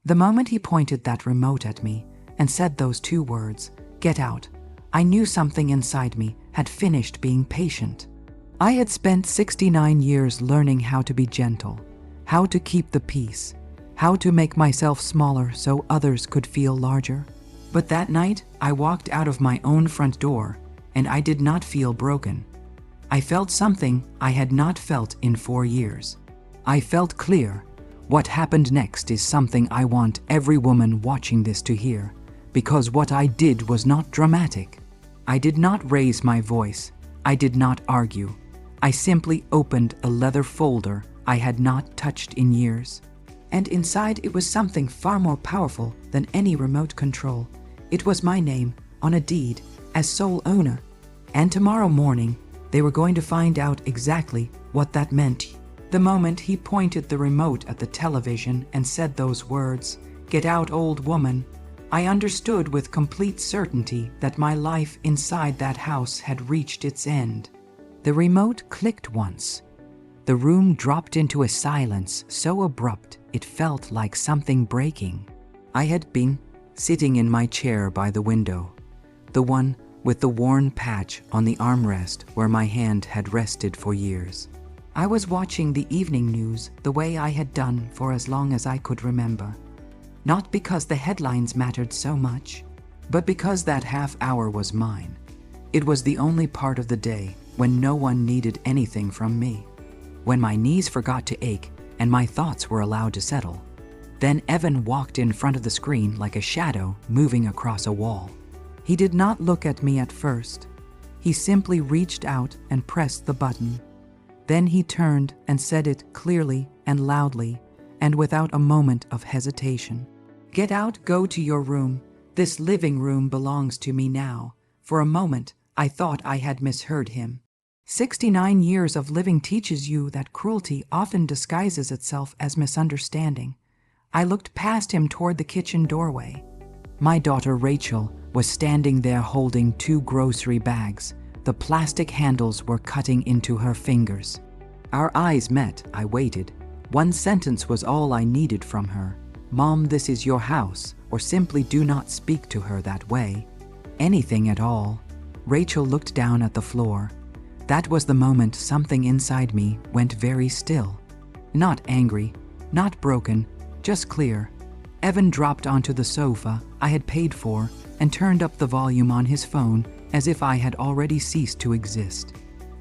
The moment he pointed that remote at me and said those two words, "Get out," I knew something inside me had finished being patient. I had spent 69 years learning how to be gentle, how to keep the peace, how to make myself smaller so others could feel larger. But that night, I walked out of my own front door, and I did not feel broken. I felt something I had not felt in 4 years. I felt clear. What happened next is something I want every woman watching this to hear, because what I did was not dramatic. I did not raise my voice. I did not argue. I simply opened a leather folder I had not touched in years. And inside it was something far more powerful than any remote control. It was my name on a deed as sole owner. And tomorrow morning, they were going to find out exactly what that meant. The moment he pointed the remote at the television and said those words, "Get out, old woman," I understood with complete certainty that my life inside that house had reached its end. The remote clicked once. The room dropped into a silence so abrupt it felt like something breaking. I had been sitting in my chair by the window, the one with the worn patch on the armrest where my hand had rested for years. I was watching the evening news the way I had done for as long as I could remember. Not because the headlines mattered so much, but because that half hour was mine. It was the only part of the day when no one needed anything from me. When my knees forgot to ache and my thoughts were allowed to settle. Then Evan walked in front of the screen like a shadow moving across a wall. He did not look at me at first. He simply reached out and pressed the button. Then he turned and said it clearly and loudly and without a moment of hesitation. "Get out, go to your room. This living room belongs to me now." For a moment, I thought I had misheard him. 69 years of living teaches you that cruelty often disguises itself as misunderstanding. I looked past him toward the kitchen doorway. My daughter Rachel was standing there holding 2 grocery bags. The plastic handles were cutting into her fingers. Our eyes met. I waited. One sentence was all I needed from her. "Mom, this is your house," or simply "Do not speak to her that way." Anything at all. Rachel looked down at the floor. That was the moment something inside me went very still. Not angry, not broken, just clear. Evan dropped onto the sofa I had paid for and turned up the volume on his phone as if I had already ceased to exist.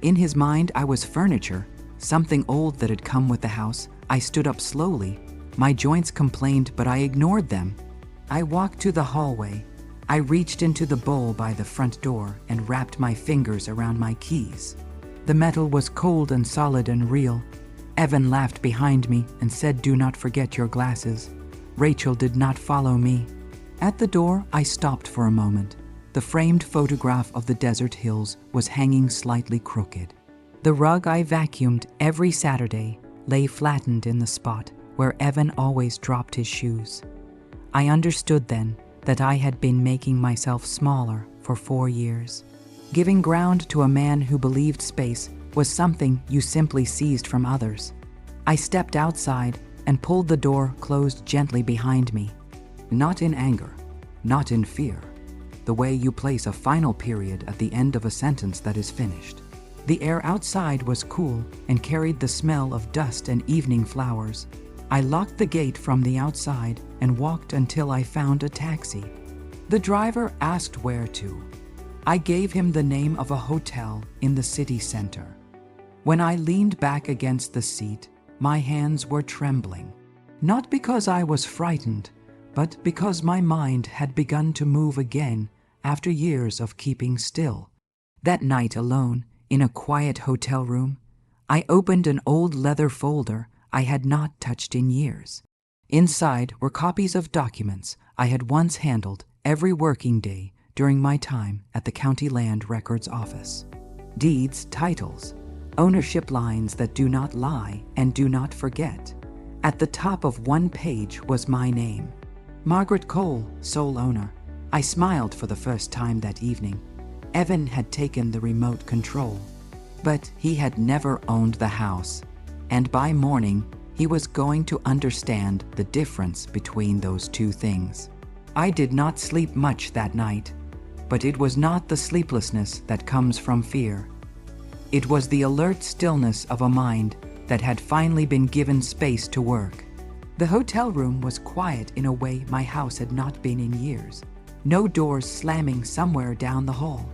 In his mind, I was furniture, something old that had come with the house. I stood up slowly. My joints complained, but I ignored them. I walked to the hallway. I reached into the bowl by the front door and wrapped my fingers around my keys. The metal was cold and solid and real. Evan laughed behind me and said, "Do not forget your glasses." Rachel did not follow me. At the door, I stopped for a moment. The framed photograph of the desert hills was hanging slightly crooked. The rug I vacuumed every Saturday lay flattened in the spot where Evan always dropped his shoes. I understood then that I had been making myself smaller for 4 years. Giving ground to a man who believed space was something you simply seized from others. I stepped outside and pulled the door closed gently behind me. Not in anger, not in fear. The way you place a final period at the end of a sentence that is finished. The air outside was cool and carried the smell of dust and evening flowers. I locked the gate from the outside and walked until I found a taxi. The driver asked where to. I gave him the name of a hotel in the city center. When I leaned back against the seat, my hands were trembling. Not because I was frightened, but because my mind had begun to move again after years of keeping still. That night alone, in a quiet hotel room, I opened an old leather folder I had not touched in years. Inside were copies of documents I had once handled every working day during my time at the County Land Records Office. Deeds, titles, ownership lines that do not lie and do not forget. At the top of one page was my name. Margaret Cole, sole owner. I smiled for the first time that evening. Evan had taken the remote control, but he had never owned the house. And by morning, He was going to understand the difference between those two things. I did not sleep much that night, but it was not the sleeplessness that comes from fear. It was the alert stillness of a mind that had finally been given space to work. The hotel room was quiet in a way my house had not been in years. No doors slamming somewhere down the hall.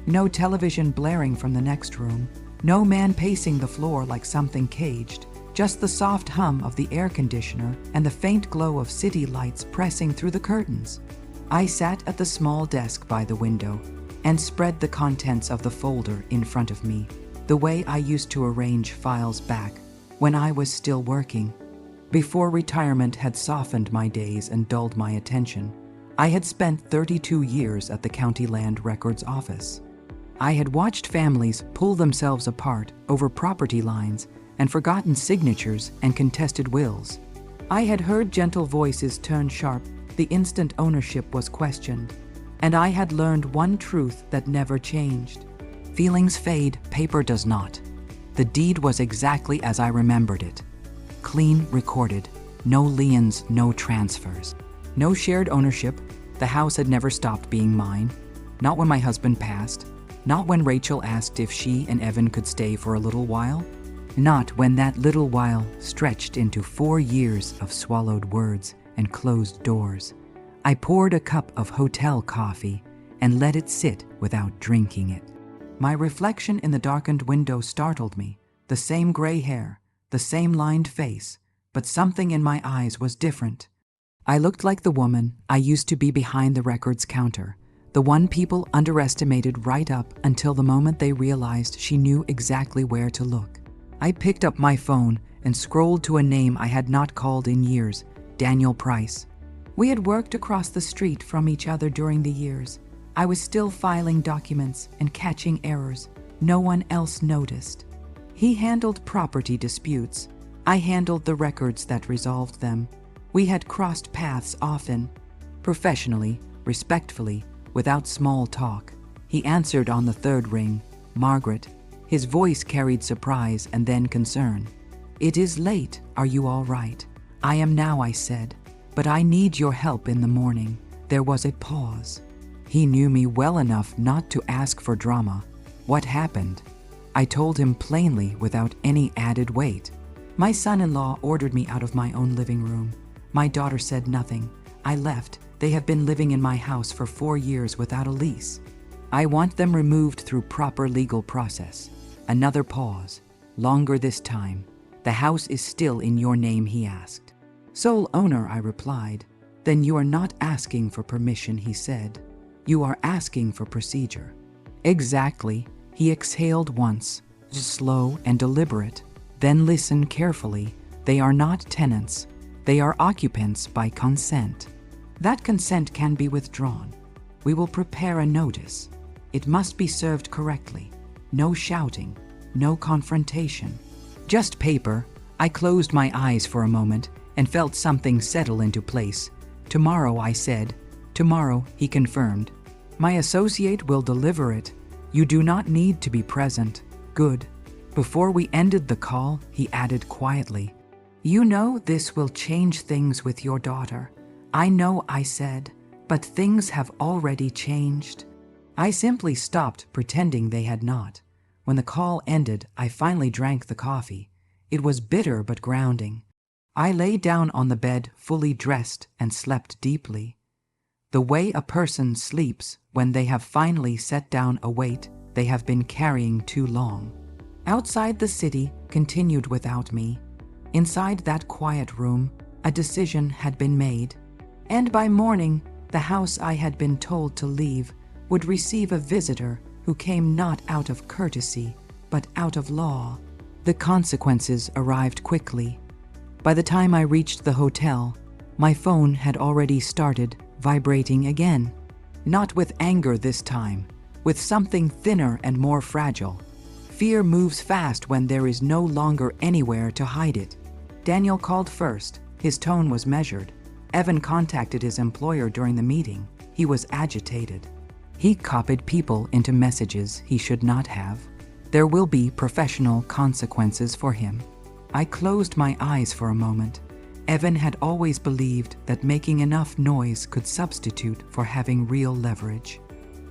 No television blaring from the next room. No man pacing the floor like something caged. Just the soft hum of the air conditioner and the faint glow of city lights pressing through the curtains. I sat at the small desk by the window and spread the contents of the folder in front of me, the way I used to arrange files back when I was still working. Before retirement had softened my days and dulled my attention, I had spent 32 years at the County Land Records office. I had watched families pull themselves apart over property lines and forgotten signatures and contested wills. I had heard gentle voices turn sharp the instant ownership was questioned, and I had learned one truth that never changed. Feelings fade, paper does not. The deed was exactly as I remembered it. Clean, recorded, no liens, no transfers. No shared ownership. The house had never stopped being mine. Not when my husband passed. Not when Rachel asked if she and Evan could stay for a little while. Not when that little while stretched into 4 years of swallowed words and closed doors. I poured a cup of hotel coffee and let it sit without drinking it. My reflection in the darkened window startled me. The same gray hair, the same lined face, but something in my eyes was different. I looked like the woman I used to be behind the records counter, the one people underestimated right up until the moment they realized she knew exactly where to look. I picked up my phone and scrolled to a name I had not called in years, Daniel Price. We had worked across the street from each other during the years. I was still filing documents and catching errors no one else noticed. He handled property disputes. I handled the records that resolved them. We had crossed paths often, professionally, respectfully, without small talk. He answered on the third ring, "Margaret." His voice carried surprise and then concern. "It is late. Are you all right?" "I am now," I said, "but I need your help in the morning." There was a pause. He knew me well enough not to ask for drama. What happened? I told him plainly without any added weight. My son-in-law ordered me out of my own living room. My daughter said nothing. I left. They have been living in my house for 4 years without a lease. I want them removed through proper legal process. Another pause. Longer this time. "The house is still in your name," he asked. "Sole owner," I replied. "Then you are not asking for permission," he said. "You are asking for procedure." "Exactly." He exhaled once, slow and deliberate. "Then listen carefully. They are not tenants. They are occupants by consent. That consent can be withdrawn. We will prepare a notice. It must be served correctly. No shouting, no confrontation. Just paper." I closed my eyes for a moment and felt something settle into place. "Tomorrow," I said. "Tomorrow," he confirmed. "My associate will deliver it. You do not need to be present." "Good." Before we ended the call, he added quietly, "You know this will change things with your daughter." "I know," I said, "but things have already changed." I simply stopped pretending they had not. When the call ended, I finally drank the coffee. It was bitter but grounding. I lay down on the bed, fully dressed, and slept deeply. The way a person sleeps when they have finally set down a weight they have been carrying too long. Outside the city continued without me. Inside that quiet room, a decision had been made. And by morning, the house I had been told to leave would receive a visitor who came not out of courtesy, but out of law. The consequences arrived quickly. By the time I reached the hotel, my phone had already started vibrating again. Not with anger this time, with something thinner and more fragile. Fear moves fast when there is no longer anywhere to hide it. Daniel called first. His tone was measured. Evan contacted his employer during the meeting. He was agitated. He copied people into messages he should not have. There will be professional consequences for him. I closed my eyes for a moment. Evan had always believed that making enough noise could substitute for having real leverage.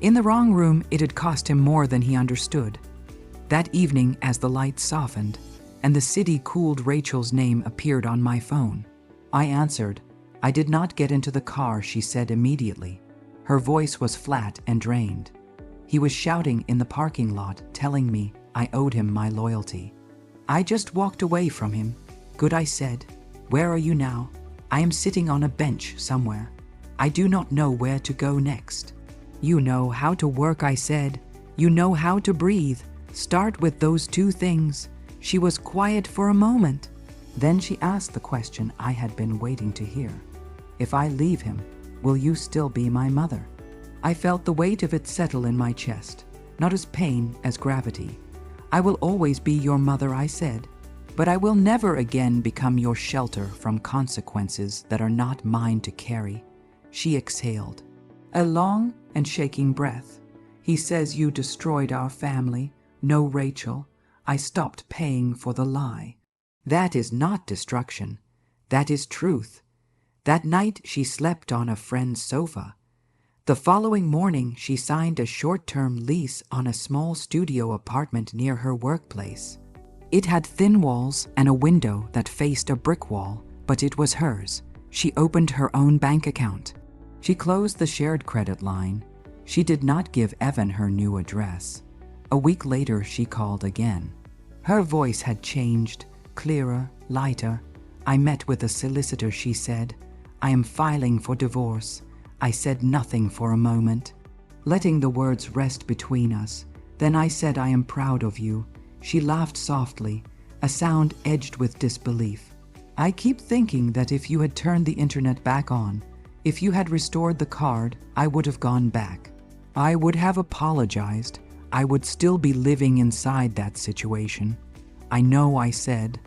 In the wrong room, it had cost him more than he understood. That evening, as the lights softened and the city cooled, Rachel's name appeared on my phone. I answered. I did not get into the car, she said immediately. Her voice was flat and drained. He was shouting in the parking lot, telling me I owed him my loyalty. I just walked away from him. Good, I said. Where are you now? I am sitting on a bench somewhere. I do not know where to go next. You know how to work, I said. You know how to breathe. Start with those two things. She was quiet for a moment. Then she asked the question I had been waiting to hear. If I leave him, will you still be my mother? I felt the weight of it settle in my chest, not as pain as gravity. I will always be your mother, I said, but I will never again become your shelter from consequences that are not mine to carry. She exhaled. A long and shaking breath. He says you destroyed our family. No, Rachel. I stopped paying for the lie. That is not destruction. That is truth. That night she slept on a friend's sofa. The following morning she signed a short-term lease on a small studio apartment near her workplace. It had thin walls and a window that faced a brick wall, but it was hers. She opened her own bank account. She closed the shared credit line. She did not give Evan her new address. A week later she called again. Her voice had changed, clearer, lighter. I met with a solicitor, she said. I am filing for divorce. I said nothing for a moment, letting the words rest between us. Then I said, I am proud of you. She laughed softly, a sound edged with disbelief. I keep thinking that if you had turned the internet back on, if you had restored the card, I would have gone back. I would have apologized. I would still be living inside that situation. I know, I said.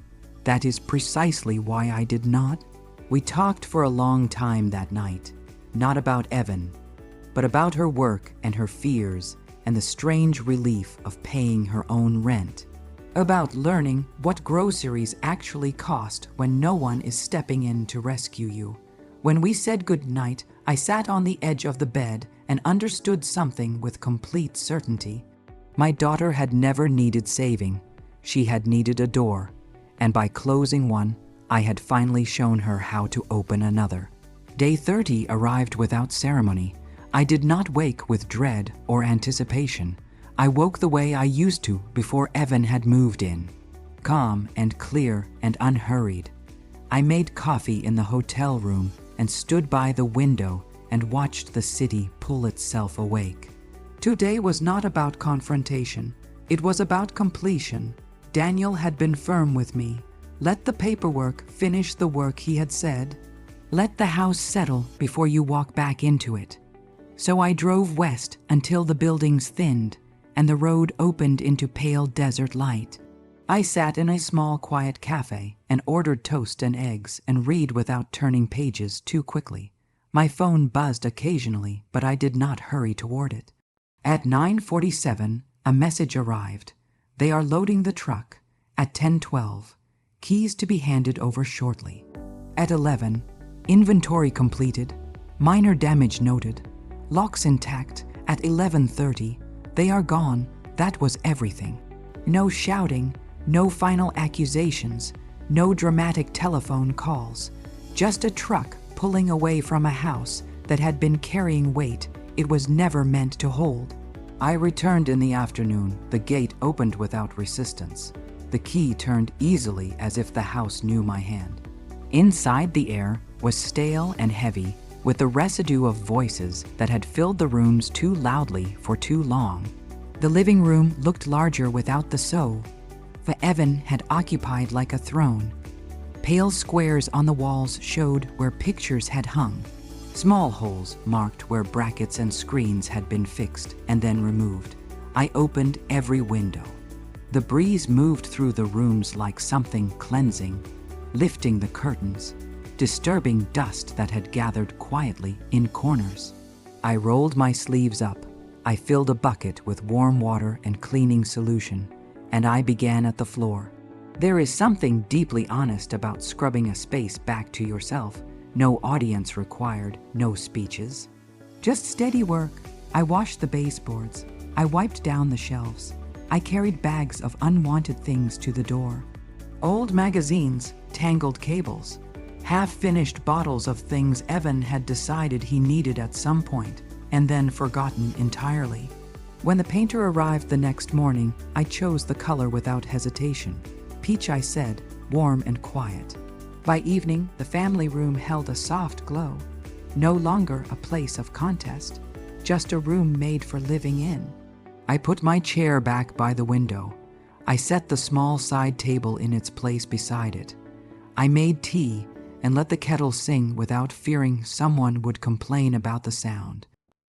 That is precisely why I did not. We talked for a long time that night, not about Evan, but about her work and her fears and the strange relief of paying her own rent, about learning what groceries actually cost when no one is stepping in to rescue you. When we said goodnight, I sat on the edge of the bed and understood something with complete certainty. My daughter had never needed saving. She had needed a door, and by closing one, I had finally shown her how to open another. Day 30 arrived without ceremony. I did not wake with dread or anticipation. I woke the way I used to before Evan had moved in, calm and clear and unhurried. I made coffee in the hotel room and stood by the window and watched the city pull itself awake. Today was not about confrontation. It was about completion. Daniel had been firm with me. Let the paperwork finish the work, he had said. Let the house settle before you walk back into it. So I drove west until the buildings thinned and the road opened into pale desert light. I sat in a small, quiet cafe and ordered toast and eggs and read without turning pages too quickly. My phone buzzed occasionally, but I did not hurry toward it. At 9:47, a message arrived. They are loading the truck. At 10:12, keys to be handed over shortly. At 11, inventory completed, minor damage noted, locks intact. At 11:30, they are gone. That was everything. No shouting, no final accusations, no dramatic telephone calls, just a truck pulling away from a house that had been carrying weight it was never meant to hold. I returned in the afternoon. The gate opened without resistance. The key turned easily as if the house knew my hand. Inside, the air was stale and heavy, with the residue of voices that had filled the rooms too loudly for too long. The living room looked larger without the so, for Evan had occupied like a throne. Pale squares on the walls showed where pictures had hung. Small holes marked where brackets and screens had been fixed and then removed. I opened every window. The breeze moved through the rooms like something cleansing, lifting the curtains, disturbing dust that had gathered quietly in corners. I rolled my sleeves up. I filled a bucket with warm water and cleaning solution, and I began at the floor. There is something deeply honest about scrubbing a space back to yourself. No audience required, no speeches. Just steady work. I washed the baseboards. I wiped down the shelves. I carried bags of unwanted things to the door. Old magazines, tangled cables, half-finished bottles of things Evan had decided he needed at some point, and then forgotten entirely. When the painter arrived the next morning, I chose the color without hesitation. Peach, I said, warm and quiet. By evening, the family room held a soft glow. No longer a place of contest, just a room made for living in. I put my chair back by the window. I set the small side table in its place beside it. I made tea and let the kettle sing without fearing someone would complain about the sound.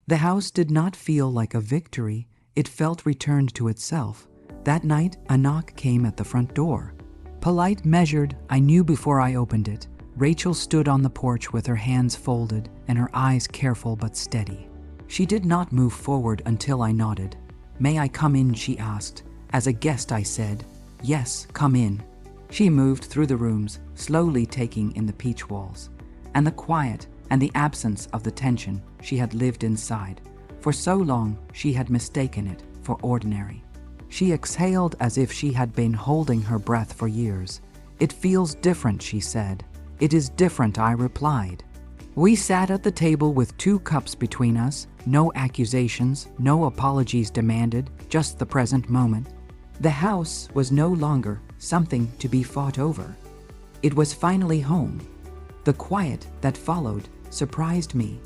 The house did not feel like a victory. It felt returned to itself. That night, a knock came at the front door. Polite, measured, I knew before I opened it. Rachel stood on the porch with her hands folded and her eyes careful but steady. She did not move forward until I nodded. "May I come in?" she asked. As a guest, I said, "Yes, come in." She moved through the rooms, slowly taking in the peach walls, and the quiet and the absence of the tension she had lived inside. For so long, she had mistaken it for ordinary. She exhaled as if she had been holding her breath for years. "It feels different," she said. "It is different," I replied. We sat at the table with 2 cups between us, no accusations, no apologies demanded, just the present moment. The house was no longer something to be fought over. It was finally home. The quiet that followed surprised me.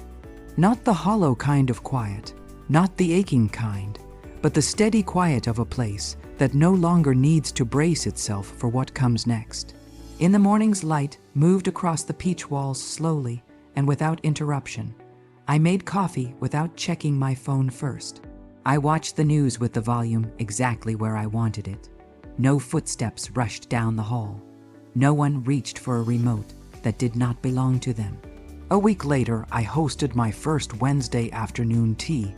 Not the hollow kind of quiet, not the aching kind, but the steady quiet of a place that no longer needs to brace itself for what comes next. In the morning's light moved across the peach walls slowly and without interruption. I made coffee without checking my phone first. I watched the news with the volume exactly where I wanted it. No footsteps rushed down the hall. No one reached for a remote that did not belong to them. A week later, I hosted my first Wednesday afternoon tea.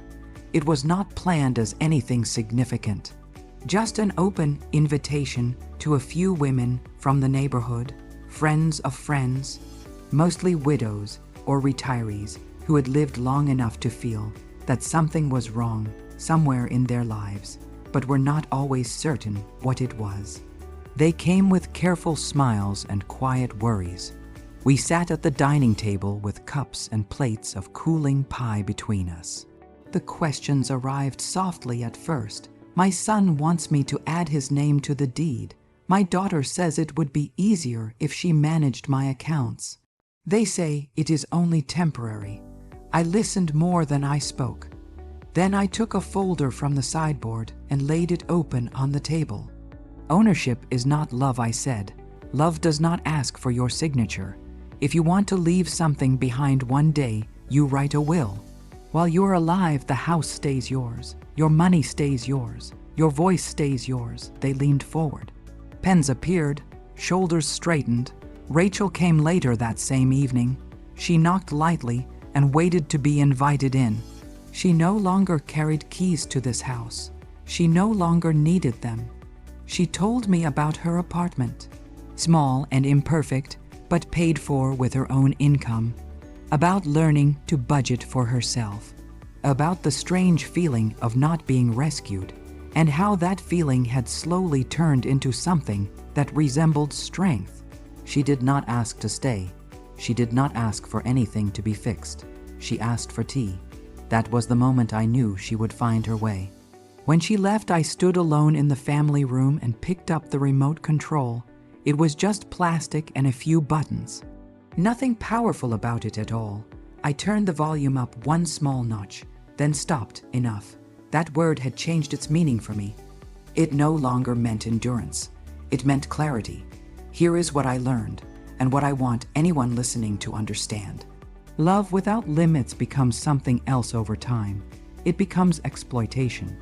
It was not planned as anything significant, just an open invitation to a few women from the neighborhood, friends of friends, mostly widows or retirees who had lived long enough to feel that something was wrong somewhere in their lives, but were not always certain what it was. They came with careful smiles and quiet worries. We sat at the dining table with cups and plates of cooling pie between us. The questions arrived softly at first. "My son wants me to add his name to the deed. My daughter says it would be easier if she managed my accounts. They say it is only temporary." I listened more than I spoke. Then I took a folder from the sideboard and laid it open on the table. "Ownership is not love," I said. "Love does not ask for your signature. If you want to leave something behind one day, you write a will. While you're alive, the house stays yours. Your money stays yours. Your voice stays yours." They leaned forward. Pens appeared, shoulders straightened. Rachel came later that same evening. She knocked lightly and waited to be invited in. She no longer carried keys to this house. She no longer needed them. She told me about her apartment, small and imperfect, but paid for with her own income, about learning to budget for herself, about the strange feeling of not being rescued, and how that feeling had slowly turned into something that resembled strength. She did not ask to stay. She did not ask for anything to be fixed. She asked for tea. That was the moment I knew she would find her way. When she left, I stood alone in the family room and picked up the remote control. It was just plastic and a few buttons. Nothing powerful about it at all. I turned the volume up one small notch, then stopped. Enough. That word had changed its meaning for me. It no longer meant endurance. It meant clarity. Here is what I learned, and what I want anyone listening to understand. Love without limits becomes something else over time. It becomes exploitation.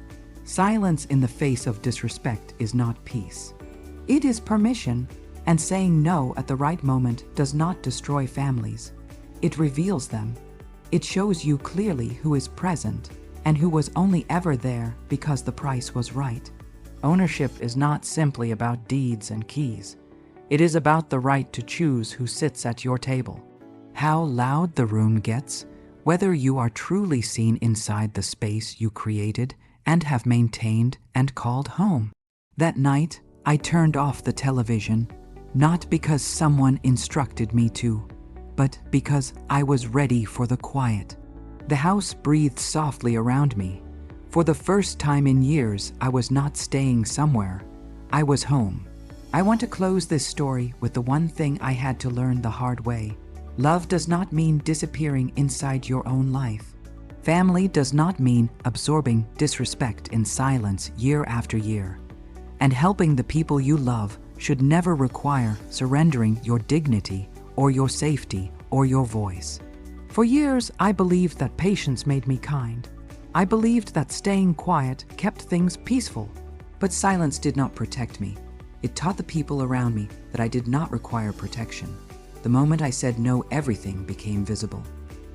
Silence in the face of disrespect is not peace. It is permission, and saying no at the right moment does not destroy families. It reveals them. It shows you clearly who is present and who was only ever there because the price was right. Ownership is not simply about deeds and keys. It is about the right to choose who sits at your table, how loud the room gets, whether you are truly seen inside the space you created and have maintained and called home. That night, I turned off the television, not because someone instructed me to, but because I was ready for the quiet. The house breathed softly around me. For the first time in years, I was not staying somewhere. I was home. I want to close this story with the one thing I had to learn the hard way. Love does not mean disappearing inside your own life. Family does not mean absorbing disrespect in silence year after year. And helping the people you love should never require surrendering your dignity or your safety or your voice. For years, I believed that patience made me kind. I believed that staying quiet kept things peaceful. But silence did not protect me. It taught the people around me that I did not require protection. The moment I said no, everything became visible.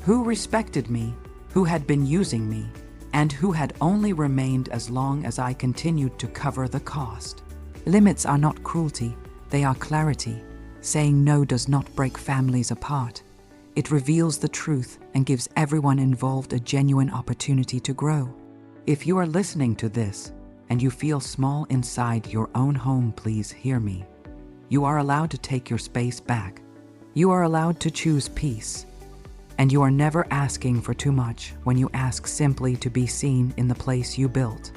Who respected me, who had been using me, and who had only remained as long as I continued to cover the cost. Limits are not cruelty, they are clarity. Saying no does not break families apart. It reveals the truth and gives everyone involved a genuine opportunity to grow. If you are listening to this and you feel small inside your own home, please hear me. You are allowed to take your space back. You are allowed to choose peace. And you are never asking for too much when you ask simply to be seen in the place you built.